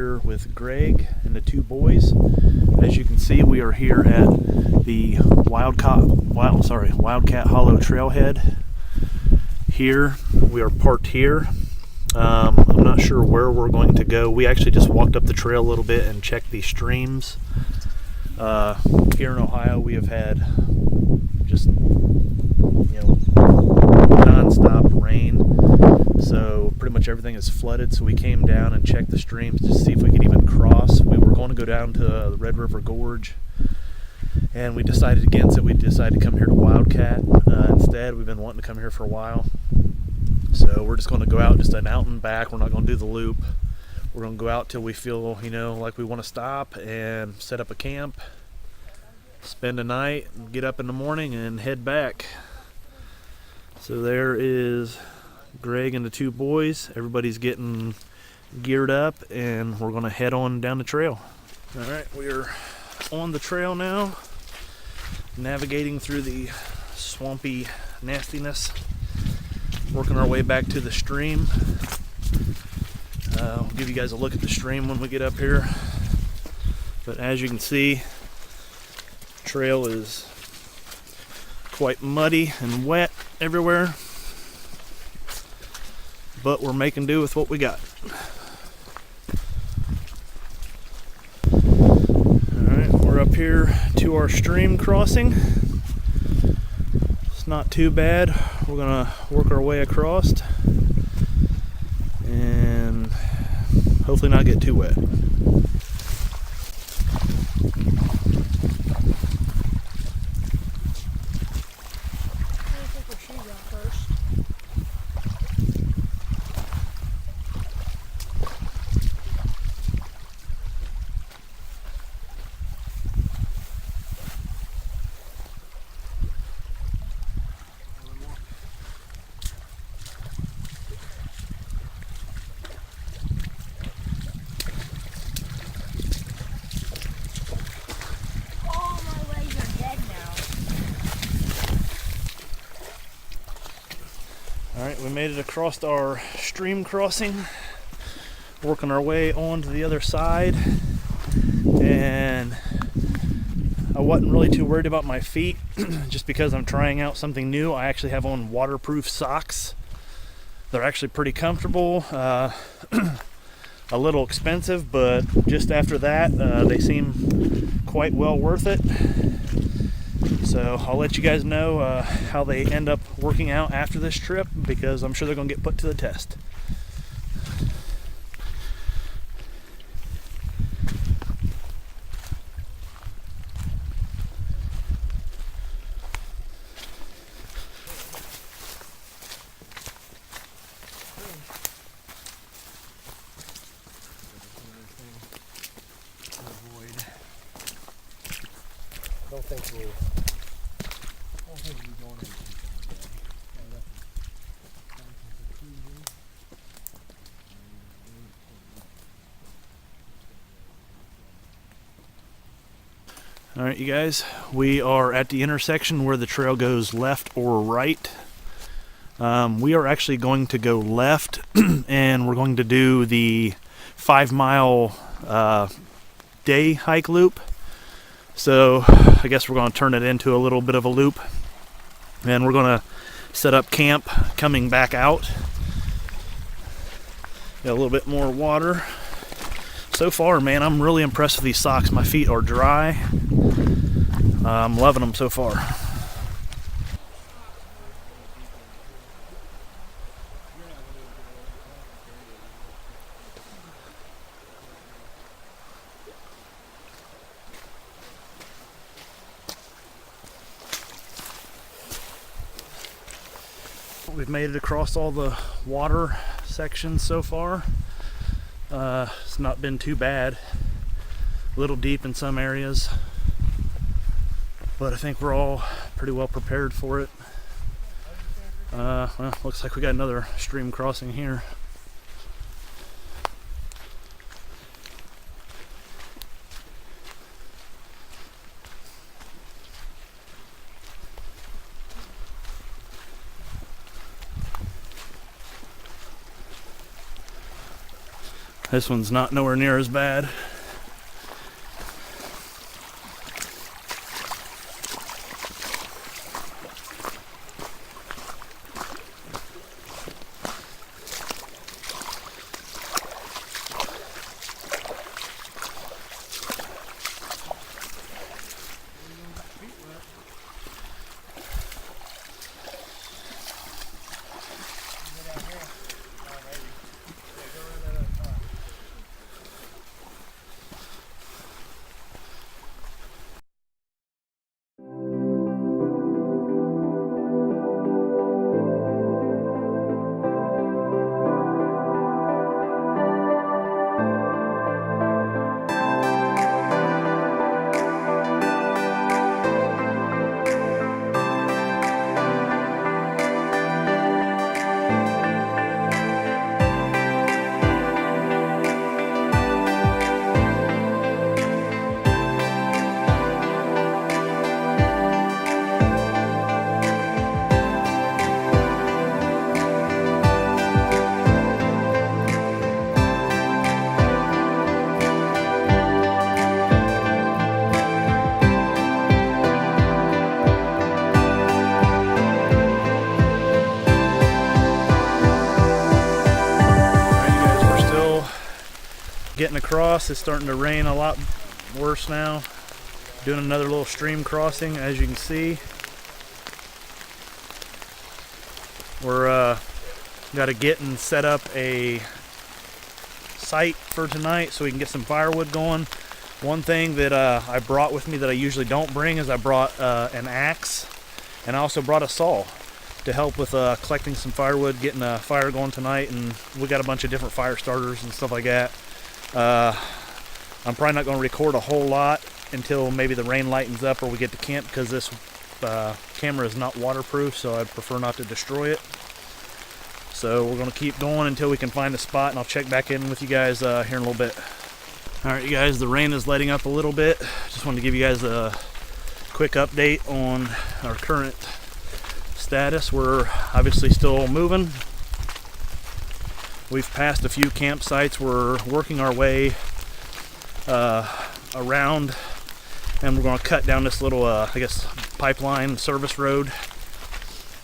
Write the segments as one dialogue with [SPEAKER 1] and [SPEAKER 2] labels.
[SPEAKER 1] here with Greg and the two boys. As you can see, we are here at the Wildcat Hollow Trailhead. Here, we are parked here. I'm not sure where we're going to go. We actually just walked up the trail a little bit and checked the streams. Here in Ohio, we have had just, non-stop rain. So pretty much everything is flooded. So we came down and checked the streams to see if we could even cross. We were going to go down to the Red River Gorge, and we decided against it. We decided to come here to Wildcat instead. We've been wanting to come here for a while. So we're just going to go out just an out and back. We're not going to do the loop. We're going to go out till we feel, like we want to stop and set up a camp, spend a night, and get up in the morning and head back. So there is Greg and the two boys. Everybody's getting geared up, and we're going to head on down the trail. All right, we're on the trail now, navigating through the swampy nastiness, working our way back to the stream. I'll give you guys a look at the stream when we get up here. But as you can see, the trail is quite muddy and wet everywhere, but we're making do with what we got. Alright, we're up here to our stream crossing. It's not too bad. We're gonna work our way across and hopefully not get too wet. Alright, we made it across our stream crossing, working our way on to the other side, and I wasn't really too worried about my feet just because I'm trying out something new. I actually have on waterproof socks. They're actually pretty comfortable, a little expensive, but just after that they seem quite well worth it. So I'll let you guys know how they end up working out after this trip, because I'm sure they're going to get put to the test. Alright, you guys, we are at the intersection where the trail goes left or right. We are actually going to go left and we're going to do the 5-mile day hike loop. So I guess we're going to turn it into a little bit of a loop, and we're going to set up camp coming back out. Got a little bit more water. So far, man, I'm really impressed with these socks. My feet are dry. I'm loving them so far. We've made it across all the water sections so far. It's not been too bad. A little deep in some areas, but I think we're all pretty well prepared for it. Well, looks like we got another stream crossing here. This one's not nowhere near as bad. Getting across. It's starting to rain a lot worse now. Doing another little stream crossing, as you can see. We're got to get and set up a site for tonight so we can get some firewood going. One thing that I brought with me that I usually don't bring is I brought an axe, and I also brought a saw to help with collecting some firewood, getting a fire going tonight. And we got a bunch of different fire starters and stuff like that. I'm probably not going to record a whole lot until maybe the rain lightens up or we get to camp, because this camera is not waterproof, so I'd prefer not to destroy it. So we're going to keep going until we can find a spot, and I'll check back in with you guys here in a little bit. Alright, you guys, the rain is letting up a little bit. Just wanted to give you guys a quick update on our current status. We're obviously still moving. We've passed a few campsites. We're working our way around, and we're going to cut down this little, I guess, pipeline service road.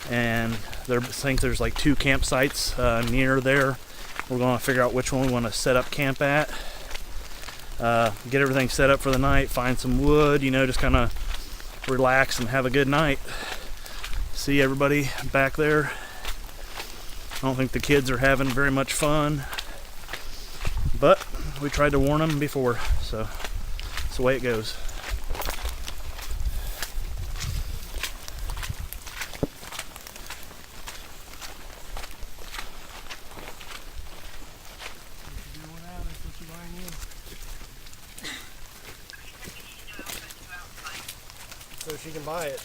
[SPEAKER 1] And I think there's like 2 campsites near there. We're going to figure out which one we want to set up camp at. Get everything set up for the night, find some wood, you know, just kind of relax and have a good night. See everybody back there. I don't think the kids are having very much fun, but we tried to warn them before, so that's the way it goes.
[SPEAKER 2] So she can buy it.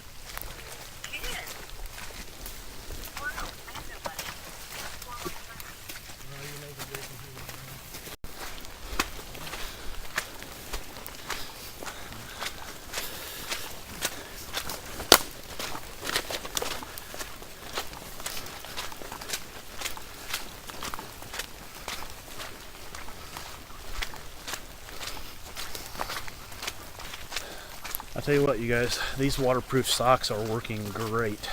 [SPEAKER 1] I'll tell you what, you guys, these waterproof socks are working great.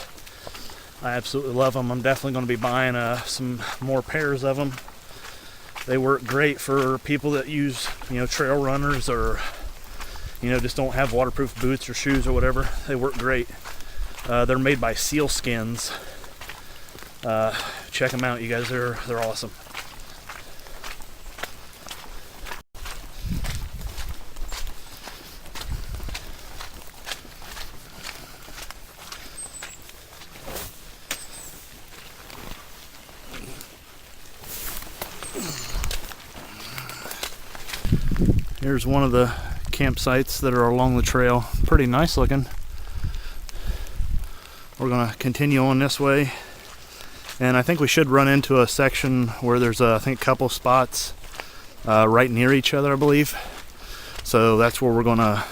[SPEAKER 1] I absolutely love them. I'm definitely going to be buying some more pairs of them. They work great for people that use, you know, trail runners, or, you know, just don't have waterproof boots or shoes or whatever. They work great. They're made by seal skins. Check them out, you guys. They're awesome. Here's one of the campsites that are along the trail. Pretty nice looking. We're gonna continue on this way, and I think we should run into a section where there's I think a couple spots right near each other, I believe. So that's where we're gonna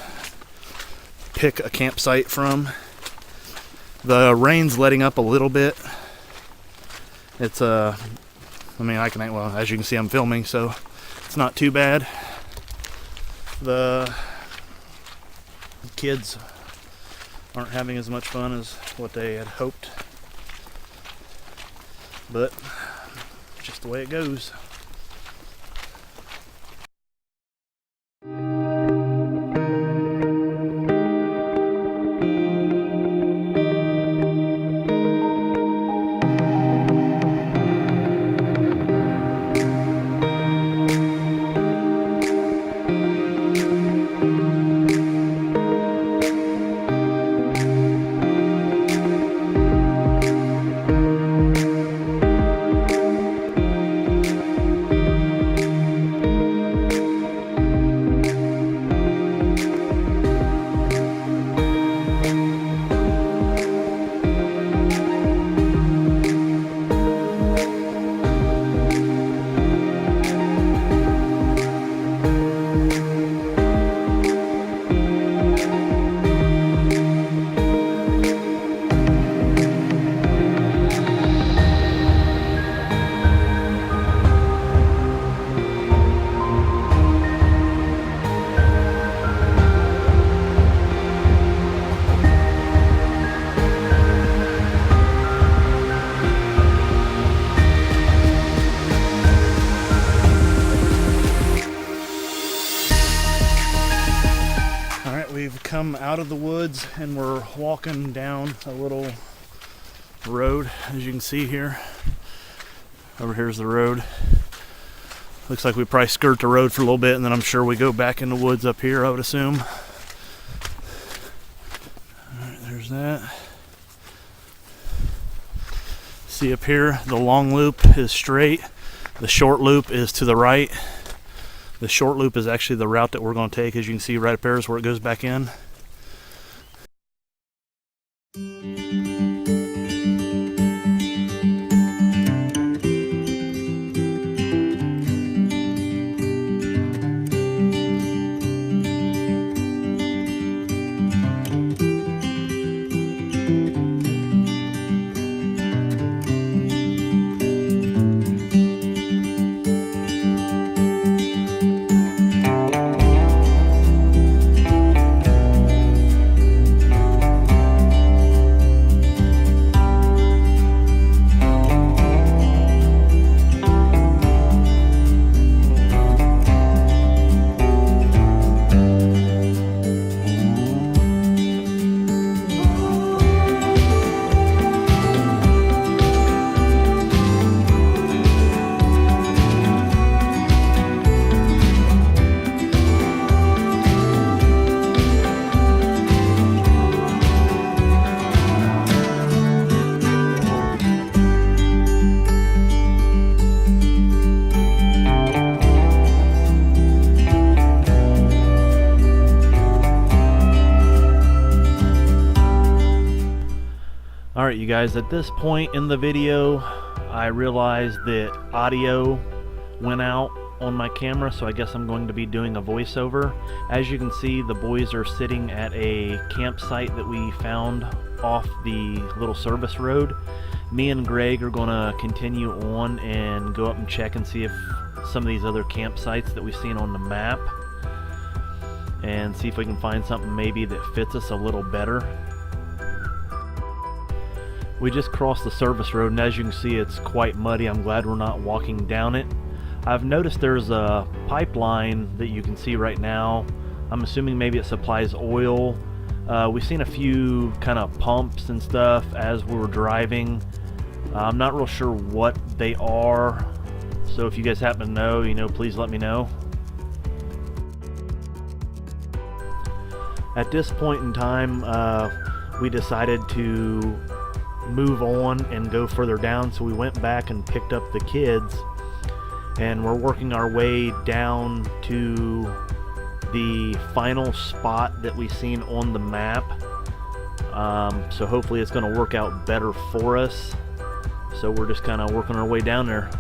[SPEAKER 1] pick a campsite from. The rain's letting up a little bit. It's well, I mean, well, as you can see, I'm filming, so it's not too bad. The kids aren't having as much fun as what they had hoped, but just the way it goes. We've come out of the woods and we're walking down a little road, as you can see here. Over here's the road. Looks like we probably skirt the road for a little bit and then I'm sure we go back in the woods up here, I would assume. Alright, there's that. See up here, the long loop is straight. The short loop is to the right. The short loop is actually the route that we're going to take. As you can see right up there is where it goes back in. Alright you guys, at this point in the video I realized that audio went out on my camera, so I guess I'm going to be doing a voiceover. As you can see, the boys are sitting at a campsite that we found off the little service road. Me and Greg are going to continue on and go up and check and see if some of these other campsites that we've seen on the map, and see if we can find something maybe that fits us a little better. We just crossed the service road and as you can see it's quite muddy. I'm glad we're not walking down it. I've noticed there's a pipeline that you can see right now. I'm assuming maybe it supplies oil. We've seen a few kind of pumps and stuff as we were driving. I'm not real sure what they are, so if you guys happen to know, please let me know. At this point in time, we decided to move on and go further down, so we went back and picked up the kids and we're working our way down to the final spot that we've seen on the map. So hopefully it's going to work out better for us, so we're just kind of working our way down there.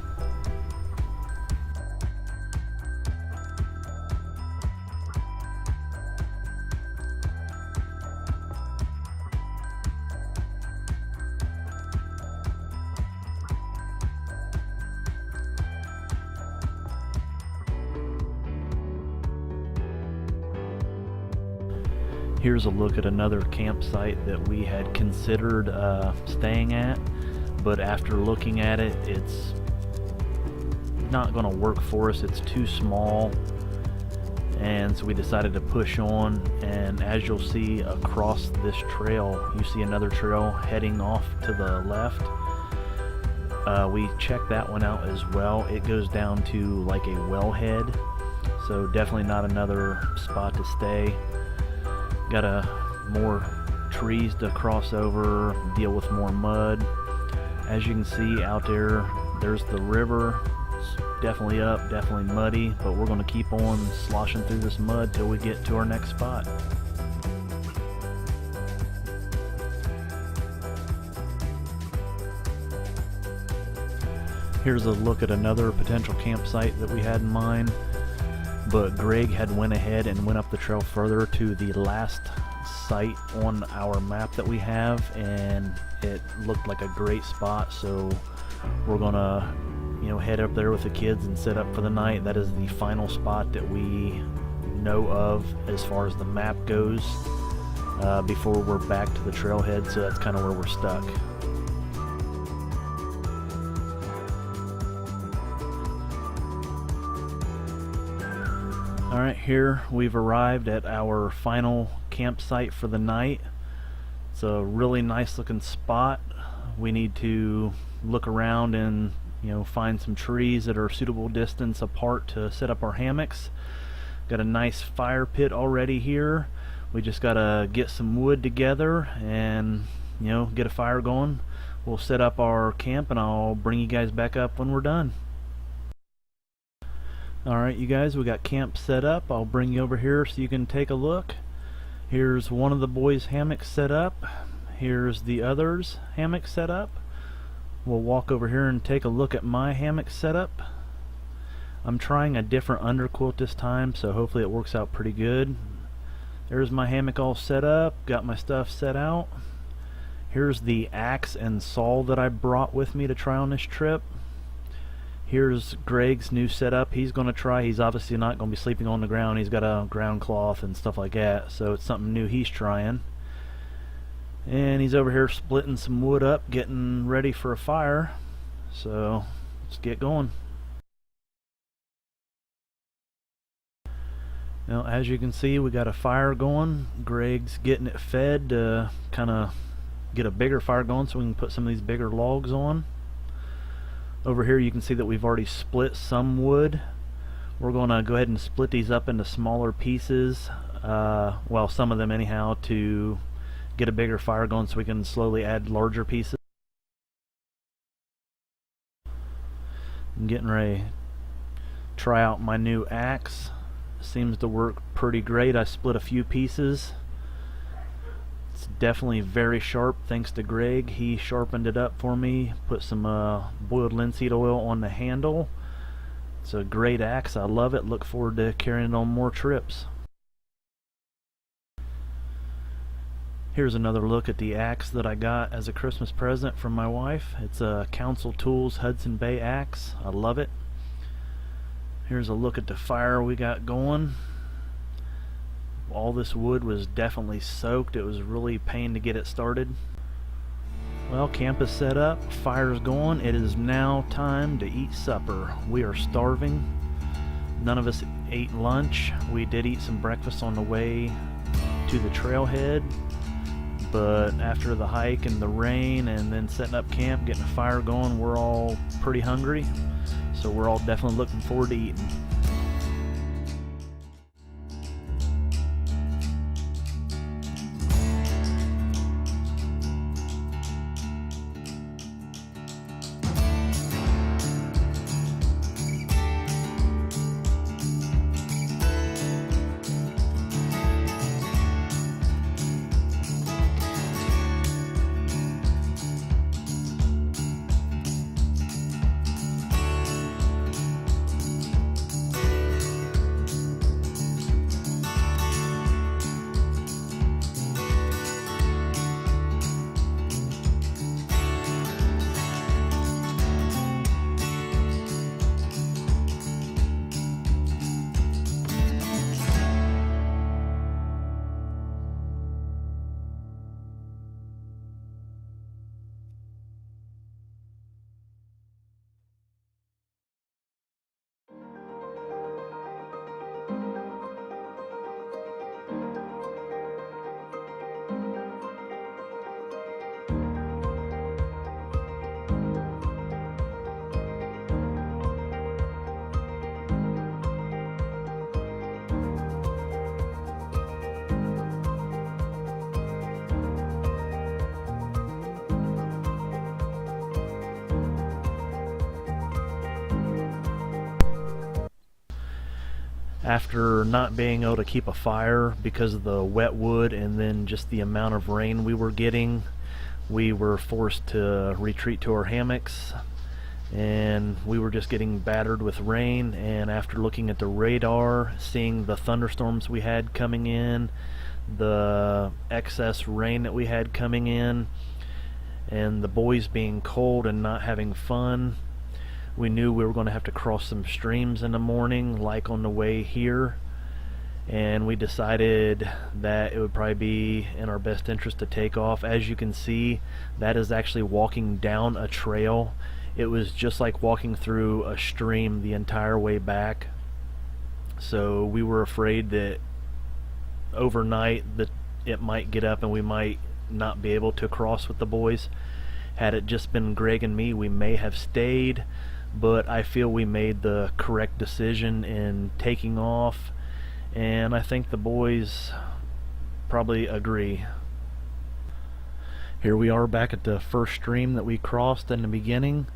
[SPEAKER 1] Here's a look at another campsite that we had considered staying at, but after looking at it, it's not going to work for us. It's too small, and so we decided to push on. And as you'll see across this trail, you see another trail heading off to the left. We checked that one out as well. It goes down to like a wellhead, so definitely not another spot to stay. Got more trees to cross over, deal with more mud. As you can see out there, there's the river. It's definitely up, definitely muddy, but we're going to keep on sloshing through this mud till we get to our next spot. Here's a look at another potential campsite that we had in mind, but Greg had went ahead and went up the trail further to the last site on our map that we have, and it looked like a great spot, so we're gonna head up there with the kids and set up for the night. That is the final spot that we know of as far as the map goes before we're back to the trailhead, so that's kind of where we're stuck. Alright, here we've arrived at our final campsite for the night. It's a really nice looking spot. We need to look around and find some trees that are suitable distance apart to set up our hammocks. Got a nice fire pit already here. We just gotta get some wood together and get a fire going. We'll set up our camp and I'll bring you guys back up when we're done. Alright, you guys, we got camp set up. I'll bring you over here so you can take a look. Here's one of the boys' hammocks set up. Here's the other's hammock set up. We'll walk over here and take a look at my hammock setup. I'm trying a different underquilt this time, so hopefully it works out pretty good. There's my hammock all set up, got my stuff set out. Here's the axe and saw that I brought with me to try on this trip. Here's Greg's new setup. He's going to try. He's obviously not going to be sleeping on the ground. He's got a ground cloth and stuff like that, so it's something new he's trying. And he's over here splitting some wood up, getting ready for a fire. So let's get going. Now, as you can see, we got a fire going. Greg's getting it fed to kind of get a bigger fire going so we can put some of these bigger logs on. Over here you can see that we've already split some wood. We're going to go ahead and split these up into smaller pieces, well, some of them anyhow, to get a bigger fire going so we can slowly add larger pieces. I'm getting ready to try out my new axe. Seems to work pretty great. I split a few pieces. It's definitely very sharp thanks to Greg. He sharpened it up for me, put some boiled linseed oil on the handle. It's a great axe. I love it. Look forward to carrying it on more trips. Here's another look at the axe that I got as a Christmas present from my wife. It's a Council Tools Hudson Bay axe. I love it. Here's a look at the fire we got going. All this wood was definitely soaked. It was really a pain to get it started. Well, camp is set up, fire's going. It is now time to eat supper. We are starving. None of us ate lunch. We did eat some breakfast on the way to the trailhead, but after the hike and the rain and then setting up camp, getting a fire going, we're all pretty hungry. So we're all definitely looking forward to eating. After not being able to keep a fire because of the wet wood and then just the amount of rain we were getting, we were forced to retreat to our hammocks, and we were just getting battered with rain. And after looking at the radar, seeing the thunderstorms we had coming in, the excess rain that we had coming in, and the boys being cold and not having fun, we knew we were going to have to cross some streams in the morning, like on the way here, and we decided that it would probably be in our best interest to take off. As you can see, that is actually walking down a trail. It was just like walking through a stream the entire way back. So we were afraid that overnight that it might get up and we might not be able to cross with the boys. Had it just been Greg and me, we may have stayed, but I feel we made the correct decision in taking off, and I think the boys probably agree. Here we are back at the first stream that we crossed in the beginning.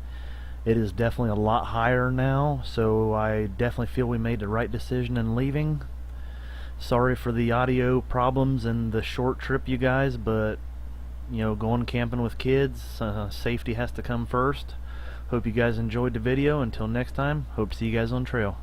[SPEAKER 1] It is definitely a lot higher now, so I definitely feel we made the right decision in leaving. Sorry for the audio problems and the short trip, you guys, but you know, going camping with kids, safety has to come first. Hope you guys enjoyed the video. Until next time, hope to see you guys on trail.